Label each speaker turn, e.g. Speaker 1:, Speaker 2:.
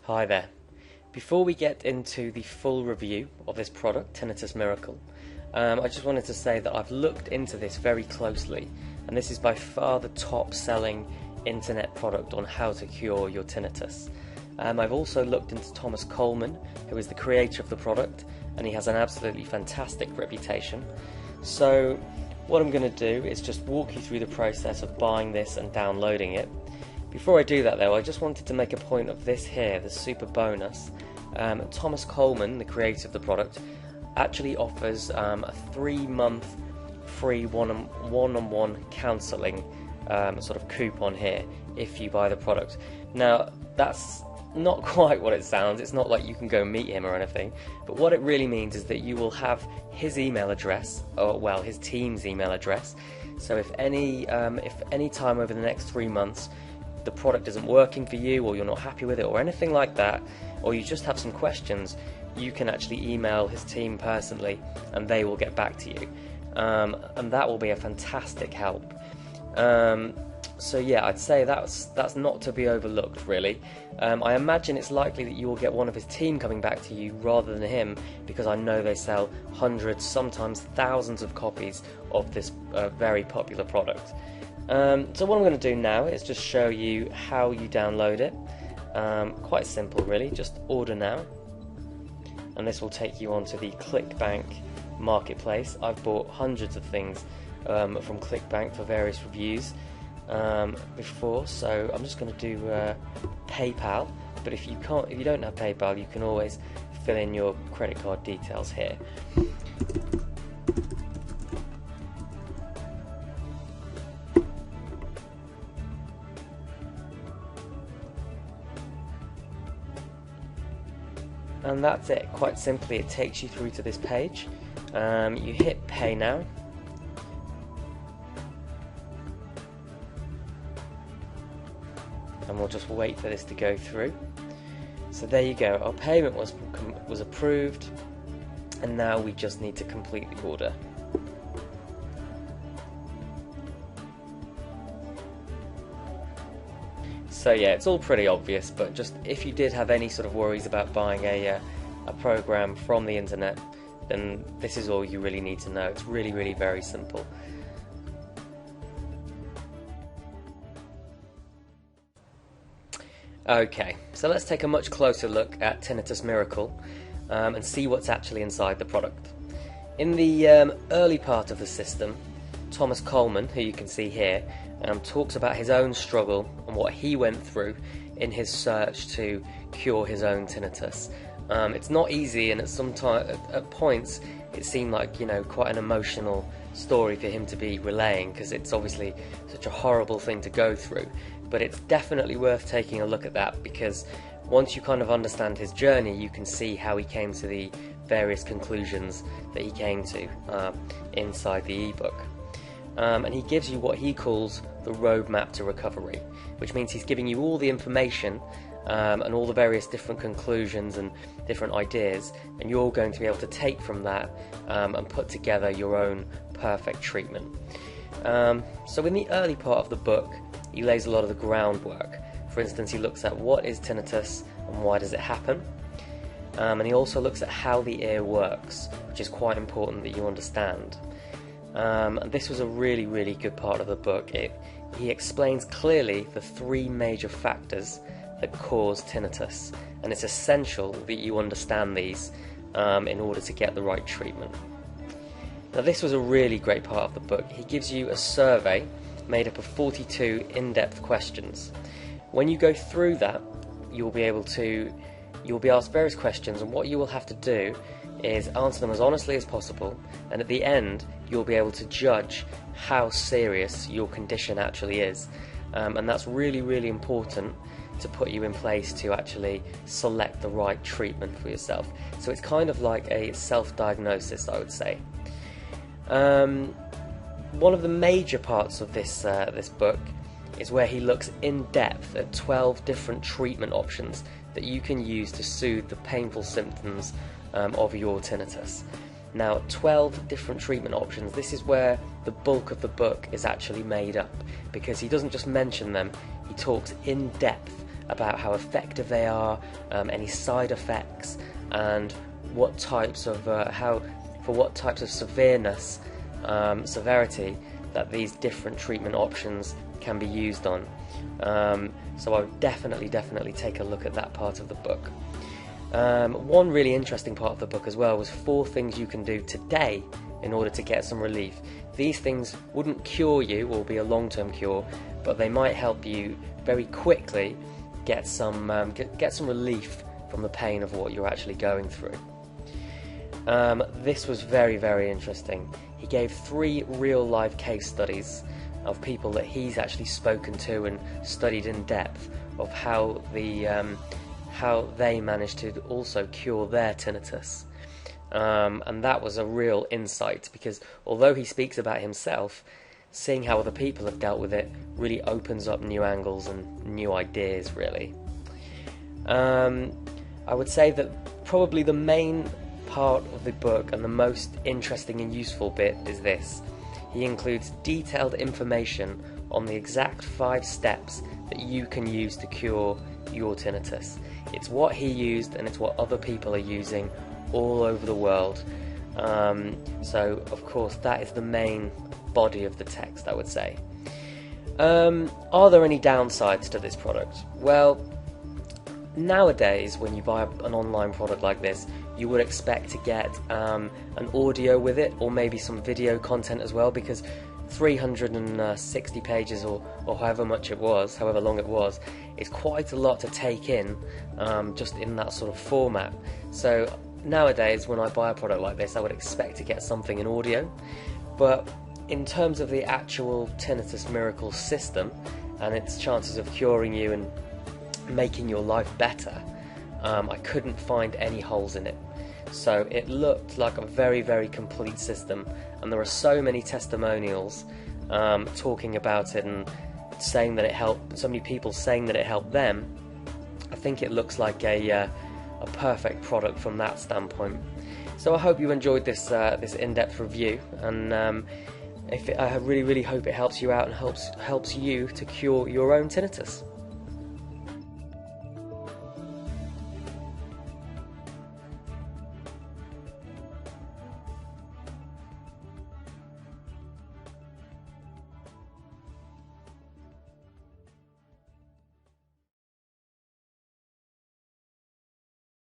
Speaker 1: Hi there. Before we get into the full review of this product, Tinnitus Miracle, I just wanted to say that I've looked into this very closely, and this is by far the top selling internet product on how to cure your tinnitus. I've also looked into Thomas Coleman, who is the creator of the product, and he has an absolutely fantastic reputation. So what I'm going to do is just walk you through the process of buying this and downloading it. Before I do that though, I just wanted to make a point of this here, the super bonus. Thomas Coleman, the creator of the product, actually offers a 3-month free one-on-one counselling sort of coupon here if you buy the product. Now that's not quite what it sounds. It's not like you can go meet him or anything, but what it really means is that you will have his email address, or well, his team's email address. So if any time over the next 3 months the product isn't working for you, or you're not happy with it, or anything like that, or you just have some questions, you can actually email his team personally and they will get back to you, and that will be a fantastic help. So yeah, I'd say that's not to be overlooked really. I imagine it's likely that you will get one of his team coming back to you rather than him, because I know they sell hundreds, sometimes thousands of copies of this very popular product. So what I'm going to do now is just show you how you download it. Quite simple really, just order now, and this will take you onto the ClickBank marketplace. I've bought hundreds of things from ClickBank for various reviews before, so I'm just going to do PayPal, but if you don't have PayPal, you can always fill in your credit card details here. And that's it, quite simply. It takes you through to this page. You hit pay now, and we'll just wait for this to go through. So there you go, our payment was approved, and now we just need to complete the order. So yeah, it's all pretty obvious, but just if you did have any sort of worries about buying a program from the internet, then this is all you really need to know. It's really, really very simple. Okay, so let's take a much closer look at Tinnitus Miracle and see what's actually inside the product. In the early part of the system, Thomas Coleman, who you can see here, talks about his own struggle and what he went through in his search to cure his own tinnitus. It's not easy, and at points it seemed like, you know, quite an emotional story for him to be relaying, because it's obviously such a horrible thing to go through. But it's definitely worth taking a look at that, because once you kind of understand his journey, you can see how he came to the various conclusions that he came to inside the ebook. And he gives you what he calls the roadmap to recovery, which means he's giving you all the information and all the various different conclusions and different ideas, and you're going to be able to take from that and put together your own perfect treatment. So in the early part of the book, he lays a lot of the groundwork. For instance, he looks at what is tinnitus and why does it happen, and he also looks at how the ear works, which is quite important that you understand. And this was a really, really good part of the book. He explains clearly the 3 major factors that cause tinnitus, and it's essential that you understand these in order to get the right treatment. Now this was a really great part of the book. He gives you a survey made up of 42 in-depth questions. When you go through that, you'll be asked various questions, and what you will have to do is answer them as honestly as possible, and at the end you'll be able to judge how serious your condition actually is, and that's really, really important to put you in place to actually select the right treatment for yourself. So it's kind of like a self-diagnosis, I would say. One of the major parts of this book is where he looks in depth at 12 different treatment options that you can use to soothe the painful symptoms of your tinnitus. Now, 12 different treatment options. This is where the bulk of the book is actually made up, because he doesn't just mention them, he talks in depth about how effective they are, any side effects, and what types of for what types of severity that these different treatment options can be used on. So I would definitely take a look at that part of the book. One really interesting part of the book as well was 4 things you can do today in order to get some relief. These things wouldn't cure you or be a long-term cure, but they might help you very quickly get some relief from the pain of what you're actually going through. This was very interesting. He gave 3 real-life case studies of people that he's actually spoken to and studied in depth of how they managed to also cure their tinnitus. And that was a real insight, because although he speaks about himself, seeing how other people have dealt with it really opens up new angles and new ideas, really. I would say that probably the main part of the book and the most interesting and useful bit is this. He includes detailed information on the exact 5 steps that you can use to cure your tinnitus. It's what he used and it's what other people are using all over the world. So of course that is the main body of the text, I would say. Are there any downsides to this product? Well, nowadays when you buy an online product like this, you would expect to get an audio with it, or maybe some video content as well, because 360 pages or however long it was, is quite a lot to take in, just in that sort of format. So nowadays when I buy a product like this, I would expect to get something in audio, but in terms of the actual Tinnitus Miracle system and its chances of curing you and making your life better, I couldn't find any holes in it. So it looked like a very complete system, and there are so many testimonials talking about it and saying that it helped, so many people saying that it helped them. I think it looks like a perfect product from that standpoint. So I hope you enjoyed this in-depth review, and I really hope it helps you out and helps you to cure your own tinnitus.